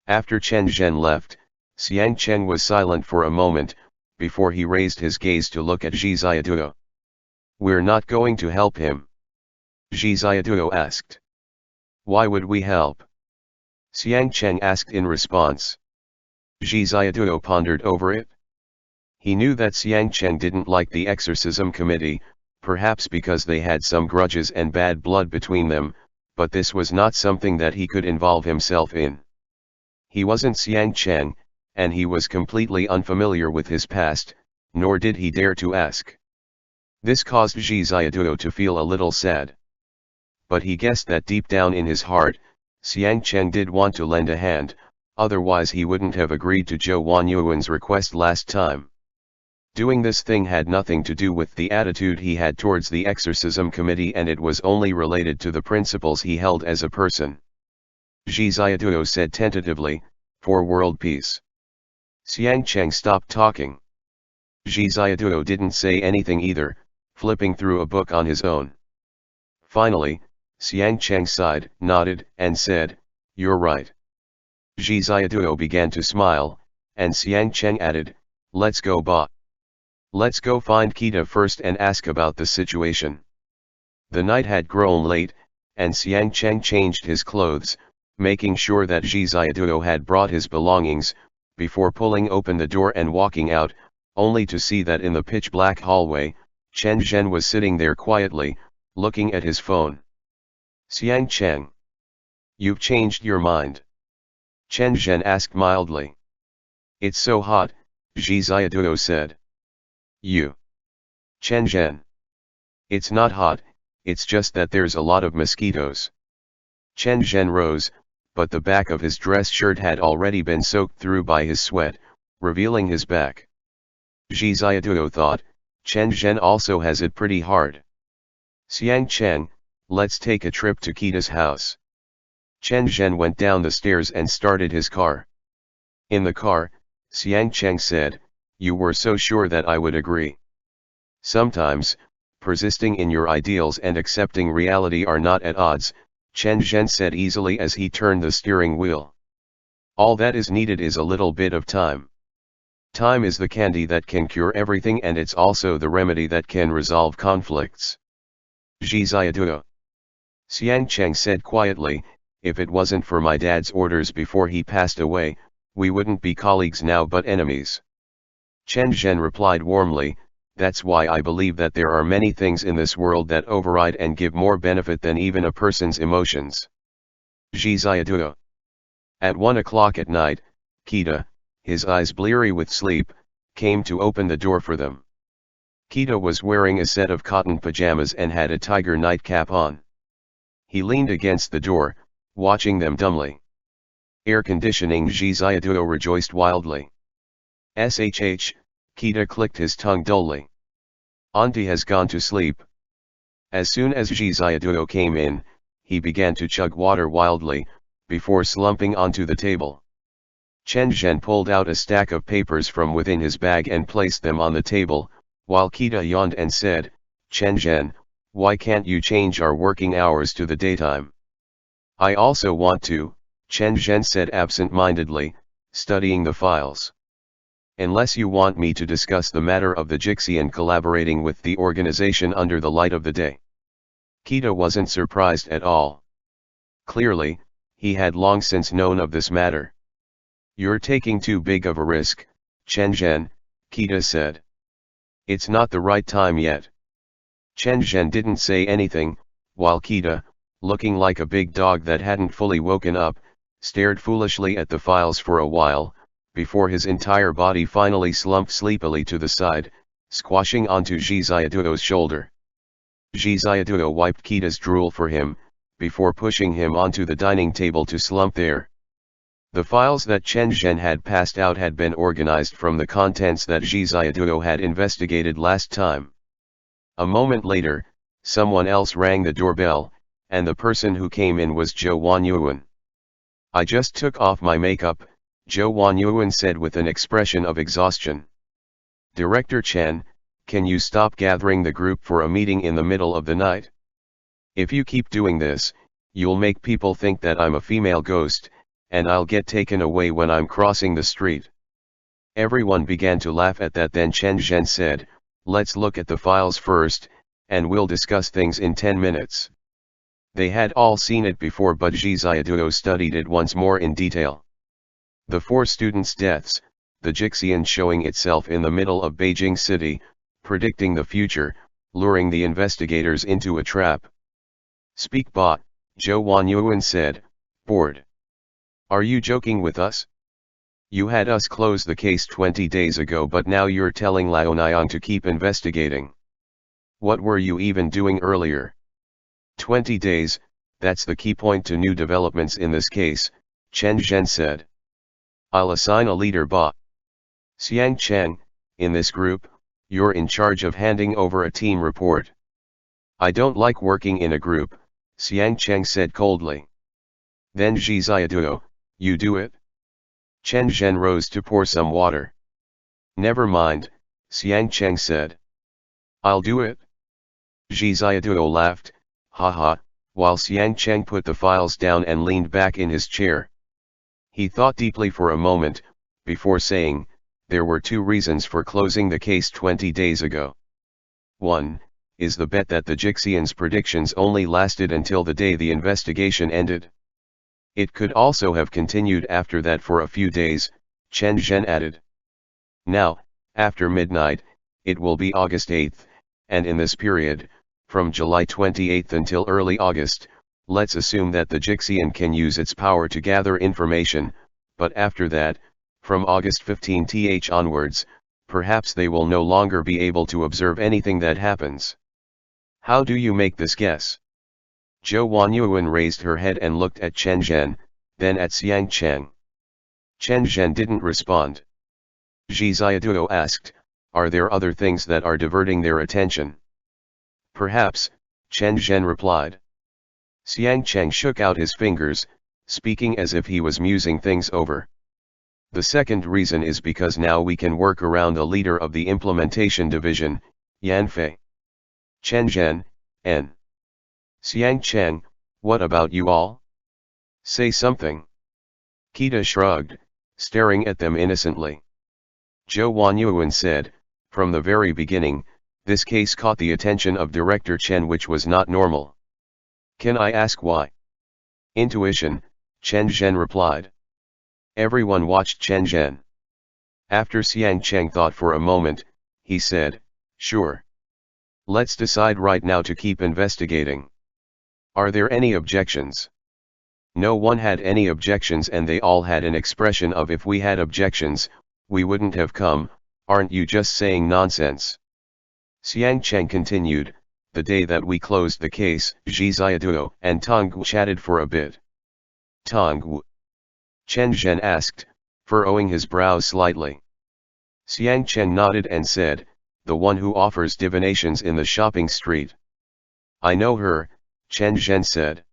After Chen Zhen left, Xiang Cheng was silent for a moment, before he raised his gaze to look at JIXIAN. We're not going to help him. JIXIAN asked. Why would we help? Xiang Cheng asked in response. JIXIAN pondered over it. He knew that Xiang Cheng didn't like the exorcism committee, perhaps because they had some grudges and bad blood between them, but this was not something that he could involve himself in. He wasn't Xiang Cheng, and he was completely unfamiliar with his past, nor did he dare to ask. This caused JIXIAN to feel a little sad. But he guessed that deep down in his heart, Xiang Cheng did want to lend a hand, otherwise he wouldn't have agreed to Zhou Wanyuan's request last time. Doing this thing had nothing to do with the attitude he had towards the exorcism committee, and it was only related to the principles he held as a person. JIXIAN said tentatively, for world peace. Xiang Cheng stopped talking. JIXIAN didn't say anything either, flipping through a book on his own. Finally, Xiang Cheng sighed, nodded, and said, you're right. JIXIAN began to smile, and Xiang Cheng added, let's go ba. Let's go find Kita first and ask about the situation. The night had grown late, and Xiang Cheng changed his clothes, making sure that JIXIAN had brought his belongings, before pulling open the door and walking out, only to see that in the pitch-black hallway, Chen Zhen was sitting there quietly, looking at his phone. Xiang Cheng. You've changed your mind? Chen Zhen asked mildly. It's so hot, JIXIAN said. You. Chen Zhen. It's not hot, it's just that there's a lot of mosquitoes. Chen Zhen rose, but the back of his dress shirt had already been soaked through by his sweat, revealing his back. JIXIAN thought, Chen Zhen also has it pretty hard. Xiang Cheng, let's take a trip to Kita's house. Chen Zhen went down the stairs and started his car. In the car, Xiang Cheng said, "You were so sure that I would agree." Sometimes, persisting in your ideals and accepting reality are not at odds, Chen Zhen said easily as he turned the steering wheel. All that is needed is a little bit of time. Time is the candy that can cure everything, and it's also the remedy that can resolve conflicts. JIXIAN. Xiang Cheng said quietly, "If it wasn't for my dad's orders before he passed away, we wouldn't be colleagues now but enemies." Chen Zhen replied warmly, "That's why I believe that there are many things in this world that override and give more benefit than even a person's emotions." JIXIAN. At 1 o'clock at night, Kita, his eyes bleary with sleep, came to open the door for them. Kita was wearing a set of cotton pajamas and had a tiger nightcap on. He leaned against the door, watching them dumbly. "Air conditioning," JIXIAN rejoiced wildly. "SHH," Kita clicked his tongue dully. "Auntie has gone to sleep." As soon as JIXIAN came in, he began to chug water wildly, before slumping onto the table. Chen Zhen pulled out a stack of papers from within his bag and placed them on the table, while Kita yawned and said, "Chen Zhen, why can't you change our working hours to the daytime?" "I also want to," Chen Zhen said absent-mindedly, studying the files. "Unless you want me to discuss the matter of the JIXIAN collaborating with the organization under the light of the day." Kita wasn't surprised at all. Clearly, he had long since known of this matter. "You're taking too big of a risk, Chen Zhen," Kita said. "It's not the right time yet." Chen Zhen didn't say anything, while Kita, looking like a big dog that hadn't fully woken up, stared foolishly at the files for a while, before his entire body finally slumped sleepily to the side, squashing onto JIXIAN's shoulder. JIXIAN wiped Kita's drool for him, before pushing him onto the dining table to slump there. The files that Chen Zhen had passed out had been organized from the contents that JIXIAN had investigated last time. A moment later, someone else rang the doorbell, and the person who came in was Zhou Wanyuan. "I just took off my makeup," Zhou Wanyuan said with an expression of exhaustion. "Director Chen, can you stop gathering the group for a meeting in the middle of the night? If you keep doing this, you'll make people think that I'm a female ghost, and I'll get taken away when I'm crossing the street." Everyone began to laugh at that. Then Chen Zhen said, "Let's look at the files first, and we'll discuss things in 10 minutes. They had all seen it before, but JIXIAN studied it once more in detail. The 4 students' deaths, the JIXIAN showing itself in the middle of Beijing City, predicting the future, luring the investigators into a trap. "Speak bot," Zhou Wanyuan said, bored. "Are you joking with us? You had us close the case 20 days ago, but now you're telling Lao Niang to keep investigating. What were you even doing earlier?" 20 days, that's the key point to new developments in this case, Chen Zhen said. "I'll assign a leader bot. Xiang Cheng, in this group, you're in charge of handing over a team report." "I don't like working in a group," Xiang Cheng said coldly. "Then JIXIAN, you do it." Chen Zhen rose to pour some water. "Never mind," Xiang Cheng said. "I'll do it." JIXIAN laughed, haha, while Xiang Cheng put the files down and leaned back in his chair. He thought deeply for a moment, before saying, "There were 2 reasons for closing the case 20 days ago. One, is the bet that the JIXIAN's predictions only lasted until the day the investigation ended. It could also have continued after that for a few days," Chen Zhen added. "Now, after midnight, it will be August 8th, and in this period, from July 28th until early August, let's assume that the JIXIAN can use its power to gather information, but after that, from August 15th onwards, perhaps they will no longer be able to observe anything that happens. How do you make this guess?" Zhou Wanyuan raised her head and looked at Chen Zhen, then at Xiang Cheng. Chen Zhen didn't respond. JIXIAN asked, "Are there other things that are diverting their attention?" "Perhaps," Chen Zhen replied. Xiang Cheng shook out his fingers, speaking as if he was musing things over. The second reason is because now we can work around the leader of the implementation division, Yanfei. Chen Zhen, N. Xiang Cheng, what about you all? Say something. Kita shrugged, staring at them innocently. Zhou Wanyuan said, from the very beginning, this case caught the attention of Director Chen, which was not normal. Can I ask why? Intuition, Chen Zhen replied. Everyone watched Chen Zhen. After Xiang Cheng thought for a moment, he said, sure. Let's decide right now to keep investigating. Are there any objections? No one had any objections, and they all had an expression of, if we had objections, we wouldn't have come, aren't you just saying nonsense? Xiang Cheng continued, the day that we closed the case, JIXIAN and Tonggu chatted for a bit. Tonggu? Chen Zhen asked, furrowing his brows slightly. Xiang Cheng nodded and said, the one who offers divinations in the shopping street. I know her, Chen Zhen said.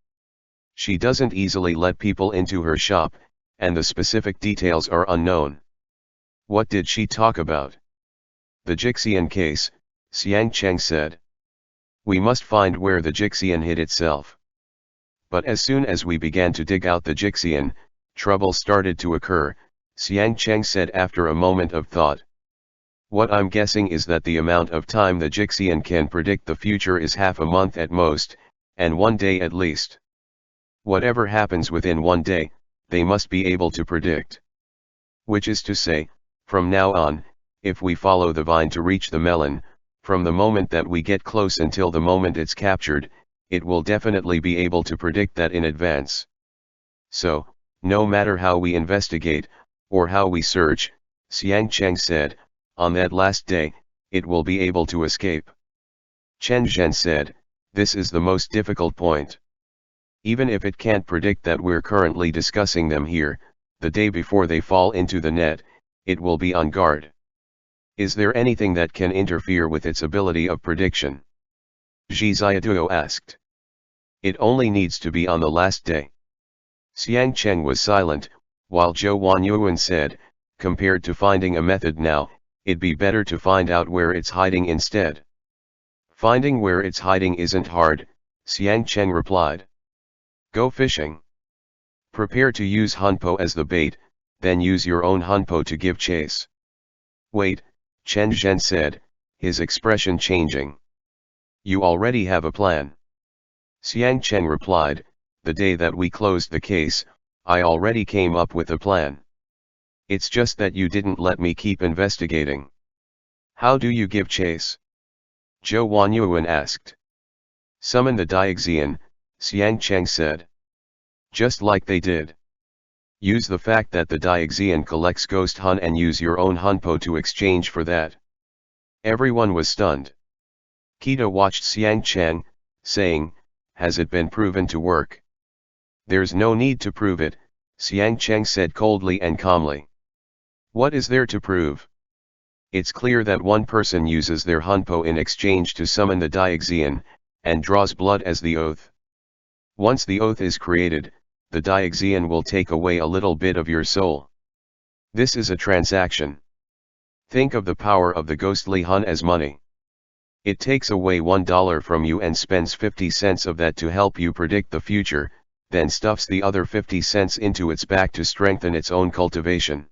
She doesn't easily let people into her shop, and the specific details are unknown. What did she talk about? The JIXIAN case, Xiang Cheng said. We must find where the JIXIAN hid itself. But as soon as we began to dig out the JIXIAN, trouble started to occur, Xiang Cheng said after a moment of thought. What I'm guessing is that the amount of time the JIXIAN can predict the future is half a month at most, and 1 day at least. Whatever happens within 1 day, they must be able to predict. Which is to say, from now on, if we follow the vine to reach the melon, from the moment that we get close until the moment it's captured, it will definitely be able to predict that in advance. So, no matter how we investigate, or how we search, Xiang Cheng said, on that last day, it will be able to escape. Chen Zhen said, this is the most difficult point. Even if it can't predict that we're currently discussing them here, the day before they fall into the net, it will be on guard. Is there anything that can interfere with its ability of prediction? JIXIAN asked. It only needs to be on the last day. Xiang Cheng was silent, while Zhou Wanyuan said, compared to finding a method now, it'd be better to find out where it's hiding instead. Finding where it's hiding isn't hard, Xiang Cheng replied. Go fishing. Prepare to use hunpo as the bait, then use your own hunpo to give chase. Wait, Chen Zhen said, his expression changing. You already have a plan. Xiang Cheng replied, the day that we closed the case, I already came up with a plan. It's just that you didn't let me keep investigating. How do you give chase? Zhou Wanyuan asked. Summon the JIXIAN, Xiang Cheng said. Just like they did. Use the fact that the JIXIAN collects ghost hun and use your own hunpo to exchange for that. Everyone was stunned. Kita watched Xiang Cheng, saying, has it been proven to work? There's no need to prove it, Xiang Cheng said coldly and calmly. What is there to prove? It's clear that one person uses their hunpo in exchange to summon the JIXIAN, and draws blood as the oath. Once the oath is created, the JIXIAN will take away a little bit of your soul. This is a transaction. Think of the power of the ghostly hun as money. It takes away $1 from you and spends 50 cents of that to help you predict the future, then stuffs the other 50 cents into its back to strengthen its own cultivation.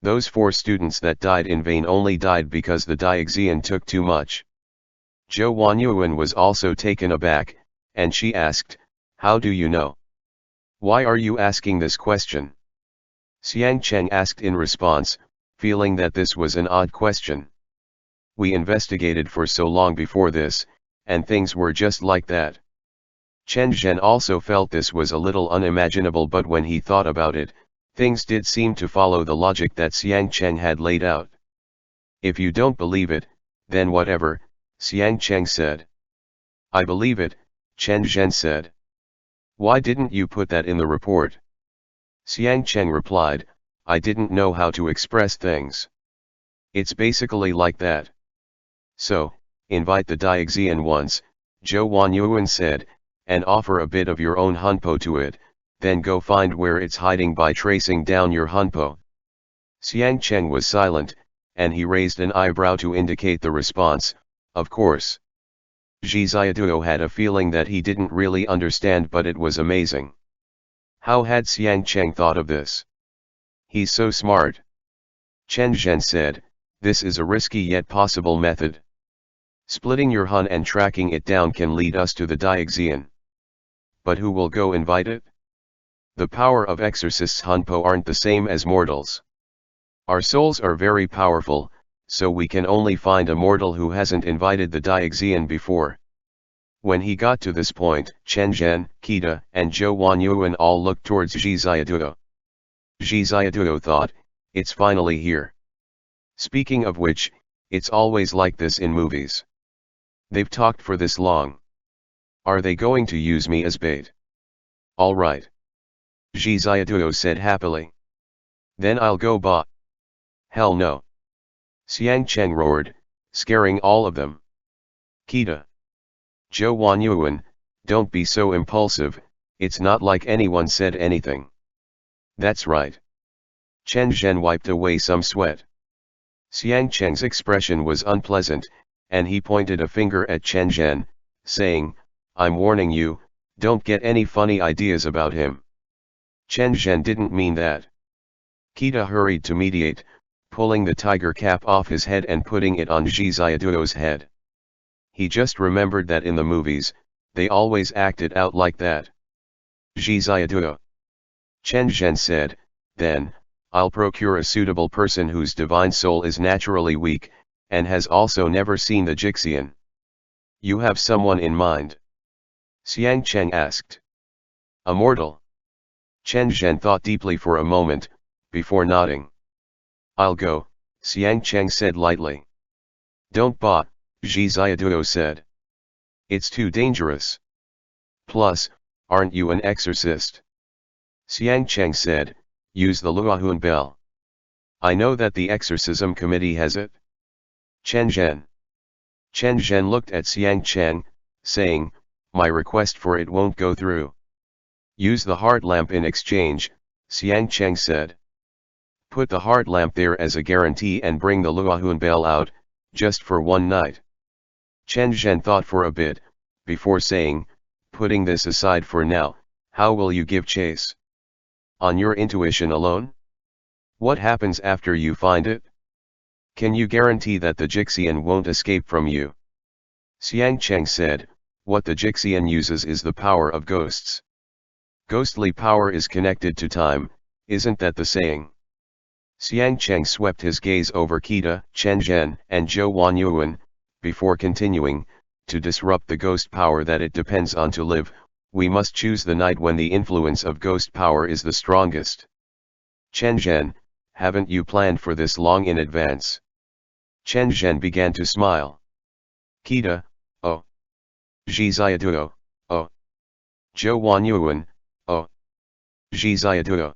Those 4 students that died in vain only died because the JIXIAN took too much. Zhou Wanyuan was also taken aback, and she asked, how do you know? Why are you asking this question? Xiang Cheng asked in response, feeling that this was an odd question. We investigated for so long before this, and things were just like that. Chen Zhen also felt this was a little unimaginable, but when he thought about it, things did seem to follow the logic that Xiang Cheng had laid out. If you don't believe it, then whatever, Xiang Cheng said. I believe it, Chen Zhen said. Why didn't you put that in the report? Xiang Cheng replied, I didn't know how to express things. It's basically like that. So, invite the JIXIAN once, Zhou Wanyuan said, and offer a bit of your own hunpo to it, then go find where it's hiding by tracing down your hunpo. Xiang Cheng was silent, and he raised an eyebrow to indicate the response, of course. JIXIAN had a feeling that he didn't really understand, but it was amazing. How had Xiang Cheng thought of this? He's so smart. Chen Zhen said, this is a risky yet possible method. Splitting your Hun and tracking it down can lead us to the JIXIAN. But who will go invite it? The power of exorcists Hunpo aren't the same as mortals. Our souls are very powerful, so we can only find a mortal who hasn't invited the JIXIAN before. When he got to this point, Chen Zhen, Kita, and Zhou Wanyuan all looked towards JIXIAN. JIXIAN thought, it's finally here. Speaking of which, it's always like this in movies. They've talked for this long. Are they going to use me as bait? All right. JIXIAN said happily. Then I'll go ba. Hell no. Xiang Cheng roared, scaring all of them. Kita. Zhou Wanyuan, don't be so impulsive, it's not like anyone said anything. That's right. Chen Zhen wiped away some sweat. Xiang Cheng's expression was unpleasant, and he pointed a finger at Chen Zhen, saying, I'm warning you, don't get any funny ideas about him. Chen Zhen didn't mean that. Kita hurried to mediate, pulling the tiger cap off his head and putting it on JIXIAN's head. He just remembered that in the movies, they always acted out like that. JIXIAN. Chen Zhen said, then, I'll procure a suitable person whose divine soul is naturally weak, and has also never seen the JIXIAN. You have someone in mind? Xiang Cheng asked. A mortal. Chen Zhen thought deeply for a moment, before nodding. I'll go, Xiang Cheng said lightly. Don't ba, JIXIAN said. It's too dangerous. Plus, aren't you an exorcist? Xiang Cheng said, use the Luohuan bell. I know that the exorcism committee has it. Chen Zhen. Chen Zhen looked at Xiang Cheng, saying, my request for it won't go through. Use the heart lamp in exchange, Xiang Cheng said. Put the heart lamp there as a guarantee and bring the Luohuan bell out, just for one night. Chen Zhen thought for a bit, before saying, putting this aside for now, how will you give chase? On your intuition alone? What happens after you find it? Can you guarantee that the JIXIAN won't escape from you? Xiang Cheng said, what the JIXIAN uses is the power of ghosts. Ghostly power is connected to time, isn't that the saying? Xiang Cheng swept his gaze over Kita, Chen Zhen, and Zhou Wanyuan, before continuing, to disrupt the ghost power that it depends on to live, we must choose the night when the influence of ghost power is the strongest. Chen Zhen, haven't you planned for this long in advance? Chen Zhen began to smile. Kita, oh. JIXIAN, oh. Zhou Wanyuan, oh. JIXIAN.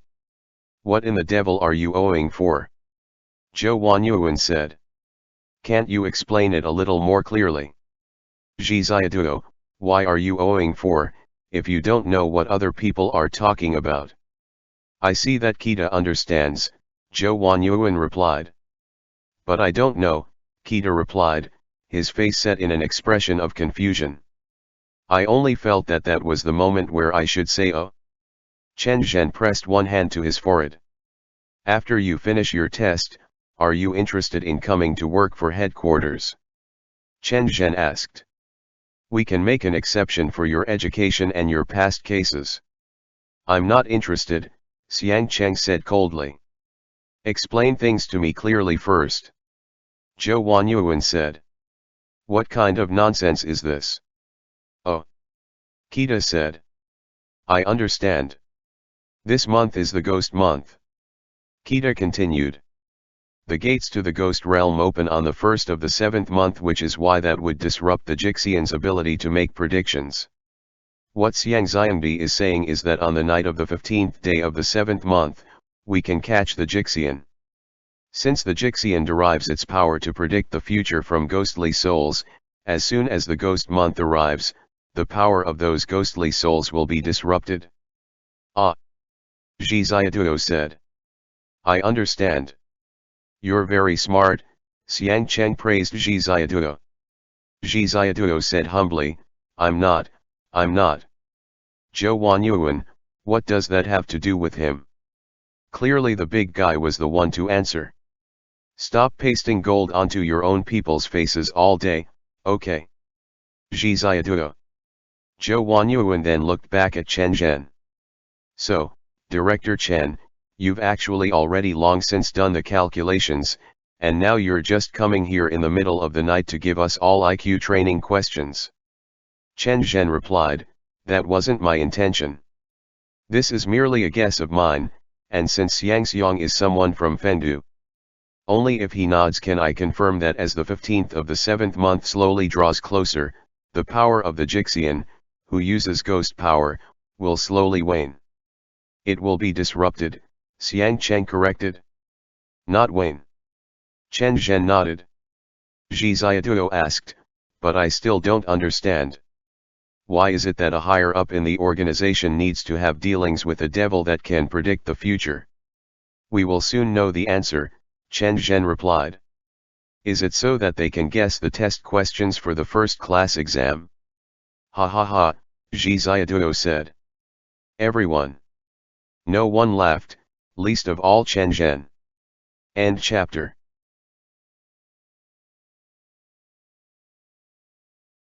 What in the devil are you owing for? Zhou Wanyuan said. Can't you explain it a little more clearly? JIXIAN, why are you owing for, if you don't know what other people are talking about? I see that Kita understands, Zhou Wanyuan replied. But I don't know, Kita replied, his face set in an expression of confusion. I only felt that that was the moment where I should say oh. Chen Zhen pressed one hand to his forehead. After you finish your test, are you interested in coming to work for headquarters? Chen Zhen asked. We can make an exception for your education and your past cases. I'm not interested, Xiang Cheng said coldly. Explain things to me clearly first. Zhou Wanyuan said. What kind of nonsense is this? Oh. Kita said. I understand. This month is the ghost month. Kita continued. The gates to the ghost realm open on the first of the 7th month, which is why that would disrupt the JIXIAN's ability to make predictions. What Xiang Xiangdi is saying is that on the night of the 15th day of the 7th month, we can catch the JIXIAN. Since the JIXIAN derives its power to predict the future from ghostly souls, as soon as the ghost month arrives, the power of those ghostly souls will be disrupted. Ah! JIXIAN said. I understand. You're very smart, Xiang Cheng praised Zhi Ziaduo. Zhi Ziaduo said humbly, I'm not. Zhou Wanyuan, what does that have to do with him? Clearly the big guy was the one to answer. Stop pasting gold onto your own people's faces all day, okay? Zhi Ziaduo. Zhou Wanyuan then looked back at Chen Zhen. So, Director Chen, you've actually already long since done the calculations, and now you're just coming here in the middle of the night to give us all IQ training questions. Chen Zhen replied, that wasn't my intention. This is merely a guess of mine, and since Yang Xiang is someone from Fendu, only if he nods can I confirm that as the 15th of the 7th month slowly draws closer, the power of the JIXIAN, who uses ghost power, will slowly wane. It will be disrupted, Xiang Cheng corrected. Not wane. Chen Zhen nodded. Zhi Ziaduo asked, but I still don't understand. Why is it that a higher up in the organization needs to have dealings with a devil that can predict the future? We will soon know the answer, Chen Zhen replied. Is it so that they can guess the test questions for the first class exam? Ha ha ha, Zhi Ziaduo said. Everyone. No one laughed, least of all Chen Zhen. End chapter.